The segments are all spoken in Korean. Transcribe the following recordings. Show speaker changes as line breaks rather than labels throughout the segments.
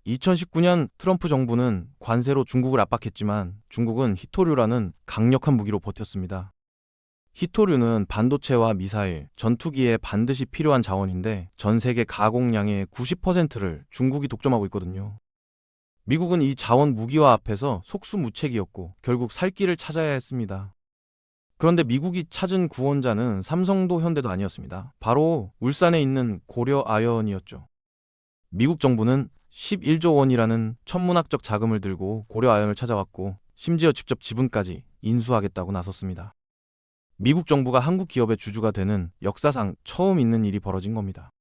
2019년 트럼프 정부는 관세로 중국을 압박했지만 중국은 히토류라는 강력한 무기로 버텼습니다. 히토류는 반도체와 미사일, 전투기에 반드시 필요한 자원인데 전 세계 가공량의 90%를 중국이 독점하고 있거든요. 미국은 이 자원 무기화 앞에서 속수무책이었고 결국 살 길을 찾아야 했습니다. 그런데 미국이 찾은 구원자는 삼성도 현대도 아니었습니다. 바로 울산에 있는 고려아연이었죠. 미국 정부는 11조 원이라는 천문학적 자금을 들고 고려아연을 찾아왔고 심지어 직접 지분까지 인수하겠다고 나섰습니다. 미국 정부가 한국 기업의 주주가 되는 역사상 처음 있는 일이 벌어진 겁니다.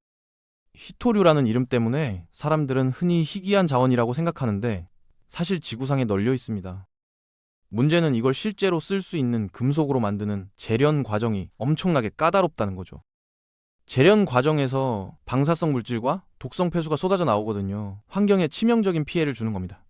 히토류라는 이름 때문에 사람들은 흔히 희귀한 자원이라고 생각하는데 사실 지구상에 널려 있습니다. 문제는 이걸 실제로 쓸 수 있는 금속으로 만드는 재련 과정이 엄청나게 까다롭다는 거죠. 재련 과정에서 방사성 물질과 독성 폐수가 쏟아져 나오거든요. 환경에 치명적인 피해를 주는 겁니다.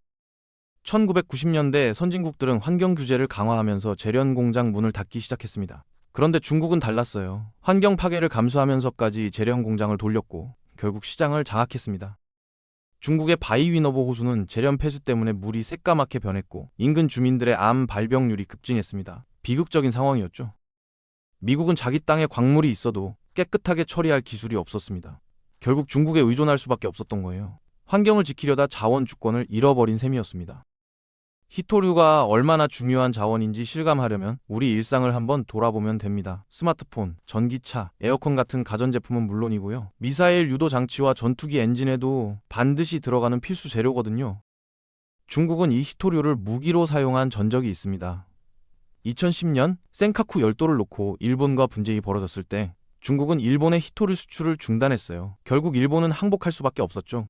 1990년대 선진국들은 환경 규제를 강화하면서 재련 공장 문을 닫기 시작했습니다. 그런데 중국은 달랐어요. 환경 파괴를 감수하면서까지 재련 공장을 돌렸고 결국 시장을 장악했습니다. 중국의 바이위너보 호수는 재련 폐수 때문에 물이 새까맣게 변했고 인근 주민들의 암 발병률이 급증했습니다. 비극적인 상황이었죠. 미국은 자기 땅에 광물이 있어도 깨끗하게 처리할 기술이 없었습니다. 결국 중국에 의존할 수밖에 없었던 거예요. 환경을 지키려다 자원 주권을 잃어버린 셈이었습니다. 히토류가 얼마나 중요한 자원인지 실감하려면 우리 일상을 한번 돌아보면 됩니다. 스마트폰, 전기차, 에어컨 같은 가전제품은 물론이고요. 미사일 유도 장치와 전투기 엔진에도 반드시 들어가는 필수 재료거든요. 중국은 이 히토류를 무기로 사용한 전적이 있습니다. 2010년 센카쿠 열도를 놓고 일본과 분쟁이 벌어졌을 때 중국은 일본의 히토류 수출을 중단했어요. 결국 일본은 항복할 수밖에 없었죠.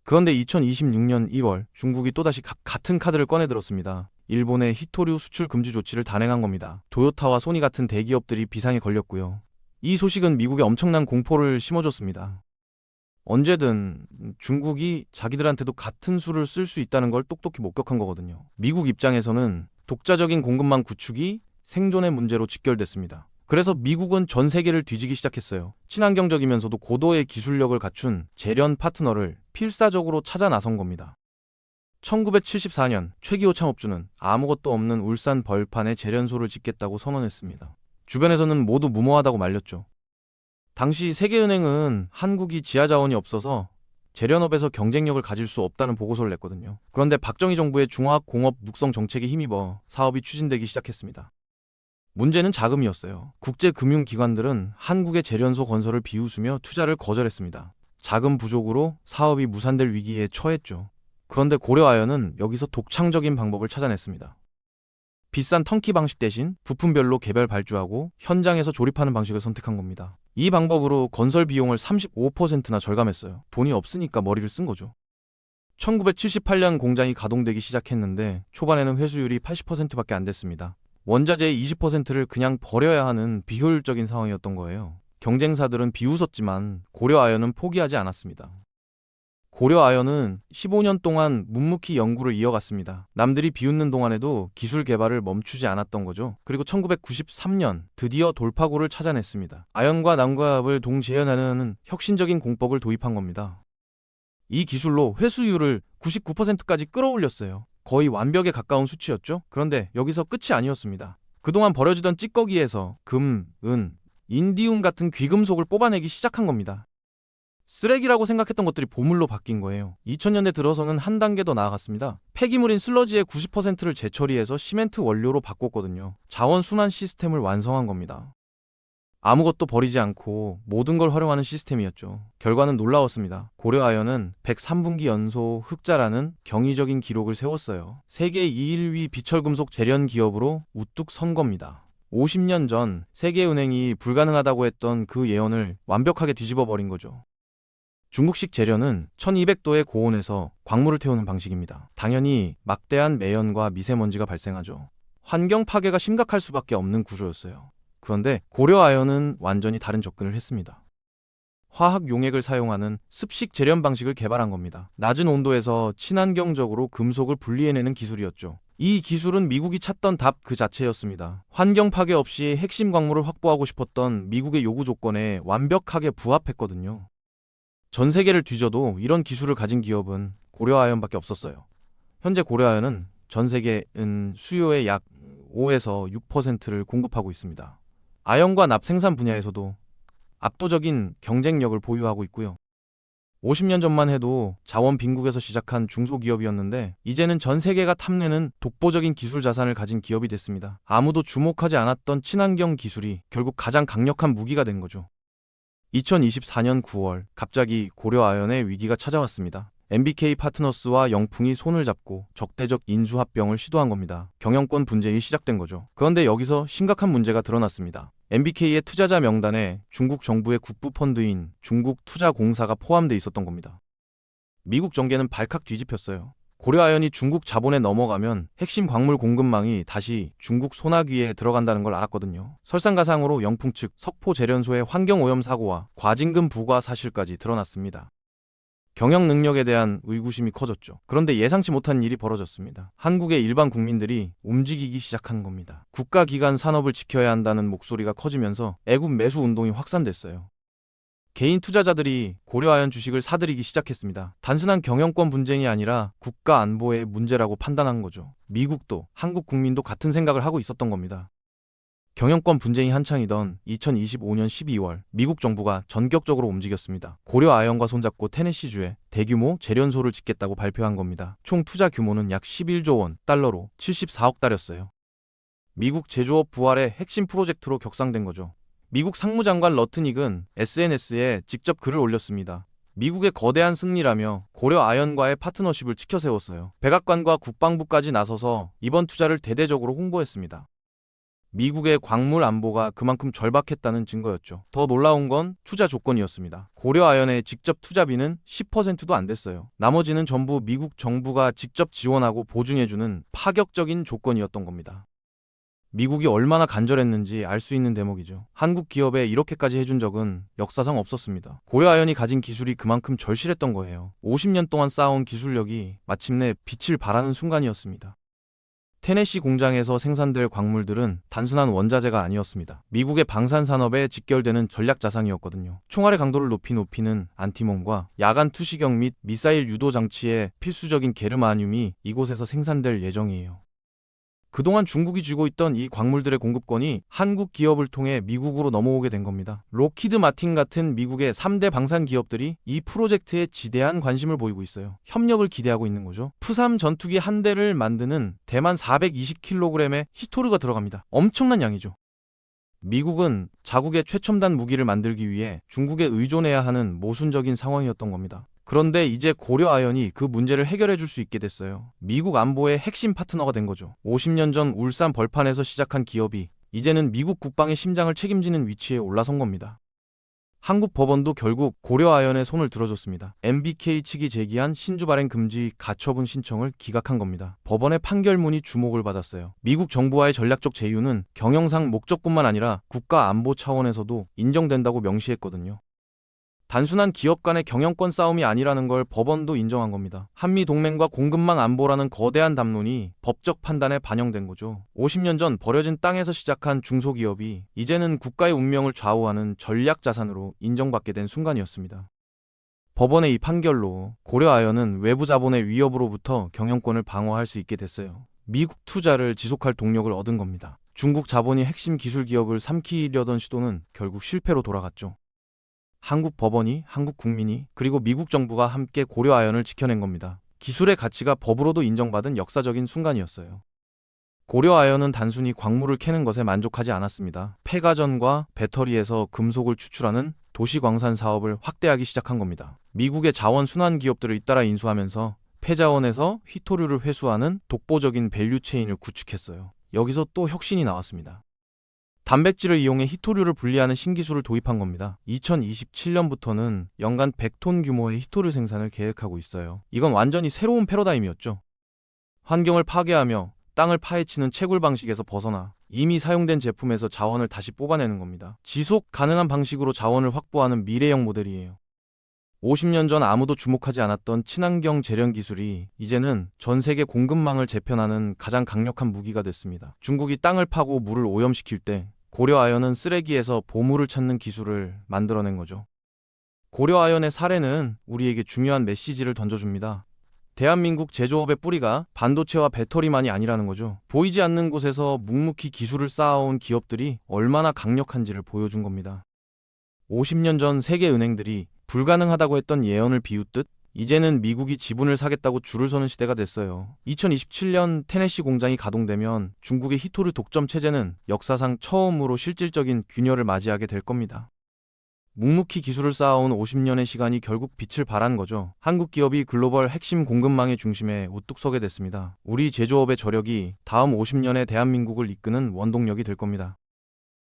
그런데 2026년 1월 중국이 또다시 같은 카드를 꺼내들었습니다. 일본의 히토류 수출 금지 조치를 단행한 겁니다. 도요타와 소니 같은 대기업들이 비상에 걸렸고요. 이 소식은 미국에 엄청난 공포를 심어줬습니다. 언제든 중국이 자기들한테도 같은 수를 쓸 수 있다는 걸 똑똑히 목격한 거거든요. 미국 입장에서는 독자적인 공급망 구축이 생존의 문제로 직결됐습니다. 그래서 미국은 전 세계를 뒤지기 시작했어요. 친환경적이면서도 고도의 기술력을 갖춘 재련 파트너를 필사적으로 찾아 나선 겁니다. 1974년 최기호 창업주는 아무것도 없는 울산 벌판에 재련소를 짓겠다고 선언했습니다. 주변에서는 모두 무모하다고 말렸죠. 당시 세계은행은 한국이 지하자원이 없어서 재련업에서 경쟁력을 가질 수 없다는 보고서를 냈거든요. 그런데 박정희 정부의 중화공업 육성 정책에 힘입어 사업이 추진되기 시작했습니다. 문제는 자금이었어요. 국제금융기관들은 한국의 재련소 건설을 비웃으며 투자를 거절했습니다. 자금 부족으로 사업이 무산될 위기에 처했죠. 그런데 고려아연은 여기서 독창적인 방법을 찾아냈습니다. 비싼 턴키 방식 대신 부품별로 개별 발주하고 현장에서 조립하는 방식을 선택한 겁니다. 이 방법으로 건설 비용을 35%나 절감했어요. 돈이 없으니까 머리를 쓴 거죠. 1978년 공장이 가동되기 시작했는데 초반에는 회수율이 80%밖에 안 됐습니다. 원자재의 20%를 그냥 버려야 하는 비효율적인 상황이었던 거예요. 경쟁사들은 비웃었지만 고려아연은 포기하지 않았습니다. 고려아연은 15년 동안 묵묵히 연구를 이어갔습니다. 남들이 비웃는 동안에도 기술 개발을 멈추지 않았던 거죠. 그리고 1993년 드디어 돌파구를 찾아냈습니다. 아연과 난과압을 동재현하는 혁신적인 공법을 도입한 겁니다. 이 기술로 회수율을 99%까지 끌어올렸어요. 거의 완벽에 가까운 수치였죠. 그런데 여기서 끝이 아니었습니다. 그동안 버려지던 찌꺼기에서 금, 은, 인디움 같은 귀금속을 뽑아내기 시작한 겁니다. 쓰레기라고 생각했던 것들이 보물로 바뀐 거예요. 2000년대 들어서는 한 단계 더 나아갔습니다. 폐기물인 슬러지의 90%를 재처리해서 시멘트 원료로 바꿨거든요. 자원 순환 시스템을 완성한 겁니다. 아무것도 버리지 않고 모든 걸 활용하는 시스템이었죠. 결과는 놀라웠습니다. 고려아연은 103분기 연소 흑자라는 경이적인 기록을 세웠어요. 세계 2위 비철금속 재련 기업으로 우뚝 선 겁니다. 50년 전 세계은행이 불가능하다고 했던 그 예언을 완벽하게 뒤집어 버린 거죠. 중국식 재련은 1200도의 고온에서 광물을 태우는 방식입니다. 당연히 막대한 매연과 미세먼지가 발생하죠. 환경 파괴가 심각할 수밖에 없는 구조였어요. 그런데 고려아연은 완전히 다른 접근을 했습니다. 화학 용액을 사용하는 습식 재련 방식을 개발한 겁니다. 낮은 온도에서 친환경적으로 금속을 분리해내는 기술이었죠. 이 기술은 미국이 찾던 답 그 자체였습니다. 환경 파괴 없이 핵심 광물을 확보하고 싶었던 미국의 요구 조건에 완벽하게 부합했거든요. 전 세계를 뒤져도 이런 기술을 가진 기업은 고려아연밖에 없었어요. 현재 고려아연은 전 세계 은 수요의 약 5에서 6%를 공급하고 있습니다. 아연과 납 생산 분야에서도 압도적인 경쟁력을 보유하고 있고요. 50년 전만 해도 자원 빈국에서 시작한 중소기업이었는데 이제는 전 세계가 탐내는 독보적인 기술 자산을 가진 기업이 됐습니다. 아무도 주목하지 않았던 친환경 기술이 결국 가장 강력한 무기가 된 거죠. 2024년 9월 갑자기 고려아연의 위기가 찾아왔습니다. MBK 파트너스와 영풍이 손을 잡고 적대적 인수합병을 시도한 겁니다. 경영권 분쟁이 시작된 거죠. 그런데 여기서 심각한 문제가 드러났습니다. MBK의 투자자 명단에 중국 정부의 국부 펀드인 중국투자공사가 포함돼 있었던 겁니다. 미국 정계는 발칵 뒤집혔어요. 고려아연이 중국 자본에 넘어가면 핵심 광물 공급망이 다시 중국 손아귀에 들어간다는 걸 알았거든요. 설상가상으로 영풍 측 석포제련소의 환경오염 사고와 과징금 부과 사실까지 드러났습니다. 경영 능력에 대한 의구심이 커졌죠. 그런데 예상치 못한 일이 벌어졌습니다. 한국의 일반 국민들이 움직이기 시작한 겁니다. 국가기관 산업을 지켜야 한다는 목소리가 커지면서 애국 매수 운동이 확산됐어요. 개인 투자자들이 고려아연 주식을 사들이기 시작했습니다. 단순한 경영권 분쟁이 아니라 국가 안보의 문제라고 판단한 거죠. 미국도 한국 국민도 같은 생각을 하고 있었던 겁니다. 경영권 분쟁이 한창이던 2025년 12월 미국 정부가 전격적으로 움직였습니다. 고려아연과 손잡고 테네시주에 대규모 제련소를 짓겠다고 발표한 겁니다. 총 투자 규모는 약 11조 원, 달러로 74억 달러였어요. 미국 제조업 부활의 핵심 프로젝트로 격상된 거죠. 미국 상무장관 러트닉은 SNS에 직접 글을 올렸습니다. 미국의 거대한 승리라며 고려아연과의 파트너십을 치켜세웠어요. 백악관과 국방부까지 나서서 이번 투자를 대대적으로 홍보했습니다. 미국의 광물 안보가 그만큼 절박했다는 증거였죠. 더 놀라운 건 투자 조건이었습니다. 고려아연의 직접 투자비는 10%도 안 됐어요. 나머지는 전부 미국 정부가 직접 지원하고 보증해주는 파격적인 조건이었던 겁니다. 미국이 얼마나 간절했는지 알 수 있는 대목이죠. 한국 기업에 이렇게까지 해준 적은 역사상 없었습니다. 고려아연이 가진 기술이 그만큼 절실했던 거예요. 50년 동안 쌓아온 기술력이 마침내 빛을 발하는 순간이었습니다. 테네시 공장에서 생산될 광물들은 단순한 원자재가 아니었습니다. 미국의 방산 산업에 직결되는 전략 자산이었거든요. 총알의 강도를 높이는 안티몬과 야간 투시경 및 미사일 유도 장치의 필수적인 게르마늄이 이곳에서 생산될 예정이에요. 그동안 중국이 쥐고 있던 이 광물들의 공급권이 한국 기업을 통해 미국으로 넘어오게 된 겁니다. 록히드 마틴 같은 미국의 3대 방산 기업들이 이 프로젝트에 지대한 관심을 보이고 있어요. 협력을 기대하고 있는 거죠. 푸삼 전투기 한 대를 만드는 대만 420kg의 히토르가 들어갑니다. 엄청난 양이죠. 미국은 자국의 최첨단 무기를 만들기 위해 중국에 의존해야 하는 모순적인 상황이었던 겁니다. 그런데 이제 고려아연이 그 문제를 해결해 줄 수 있게 됐어요. 미국 안보의 핵심 파트너가 된 거죠. 50년 전 울산 벌판에서 시작한 기업이 이제는 미국 국방의 심장을 책임지는 위치에 올라선 겁니다. 한국 법원도 결국 고려아연의 손을 들어줬습니다. MBK 측이 제기한 신주 발행 금지 가처분 신청을 기각한 겁니다. 법원의 판결문이 주목을 받았어요. 미국 정부와의 전략적 제휴는 경영상 목적뿐만 아니라 국가 안보 차원에서도 인정된다고 명시했거든요. 단순한 기업 간의 경영권 싸움이 아니라는 걸 법원도 인정한 겁니다. 한미 동맹과 공급망 안보라는 거대한 담론이 법적 판단에 반영된 거죠. 50년 전 버려진 땅에서 시작한 중소기업이 이제는 국가의 운명을 좌우하는 전략 자산으로 인정받게 된 순간이었습니다. 법원의 이 판결로 고려아연은 외부 자본의 위협으로부터 경영권을 방어할 수 있게 됐어요. 미국 투자를 지속할 동력을 얻은 겁니다. 중국 자본이 핵심 기술 기업을 삼키려던 시도는 결국 실패로 돌아갔죠. 한국 법원이, 한국 국민이, 그리고 미국 정부가 함께 고려아연을 지켜낸 겁니다. 기술의 가치가 법으로도 인정받은 역사적인 순간이었어요. 고려아연은 단순히 광물을 캐는 것에 만족하지 않았습니다. 폐가전과 배터리에서 금속을 추출하는 도시광산 사업을 확대하기 시작한 겁니다. 미국의 자원 순환 기업들을 잇따라 인수하면서 폐자원에서 희토류를 회수하는 독보적인 밸류체인을 구축했어요. 여기서 또 혁신이 나왔습니다. 단백질을 이용해 희토류를 분리하는 신기술을 도입한 겁니다. 2027년부터는 연간 100톤 규모의 희토류 생산을 계획하고 있어요. 이건 완전히 새로운 패러다임이었죠. 환경을 파괴하며 땅을 파헤치는 채굴 방식에서 벗어나 이미 사용된 제품에서 자원을 다시 뽑아내는 겁니다. 지속 가능한 방식으로 자원을 확보하는 미래형 모델이에요. 50년 전 아무도 주목하지 않았던 친환경 제련 기술이 이제는 전 세계 공급망을 재편하는 가장 강력한 무기가 됐습니다. 중국이 땅을 파고 물을 오염시킬 때 고려아연은 쓰레기에서 보물을 찾는 기술을 만들어낸 거죠. 고려아연의 사례는 우리에게 중요한 메시지를 던져줍니다. 대한민국 제조업의 뿌리가 반도체와 배터리만이 아니라는 거죠. 보이지 않는 곳에서 묵묵히 기술을 쌓아온 기업들이 얼마나 강력한지를 보여준 겁니다. 50년 전 세계 은행들이 불가능하다고 했던 예언을 비웃듯 이제는 미국이 지분을 사겠다고 줄을 서는 시대가 됐어요. 2027년 테네시 공장이 가동되면 중국의 히토류 독점 체제는 역사상 처음으로 실질적인 균열을 맞이하게 될 겁니다. 묵묵히 기술을 쌓아온 50년의 시간이 결국 빛을 발한 거죠. 한국 기업이 글로벌 핵심 공급망의 중심에 우뚝 서게 됐습니다. 우리 제조업의 저력이 다음 50년의 대한민국을 이끄는 원동력이 될 겁니다.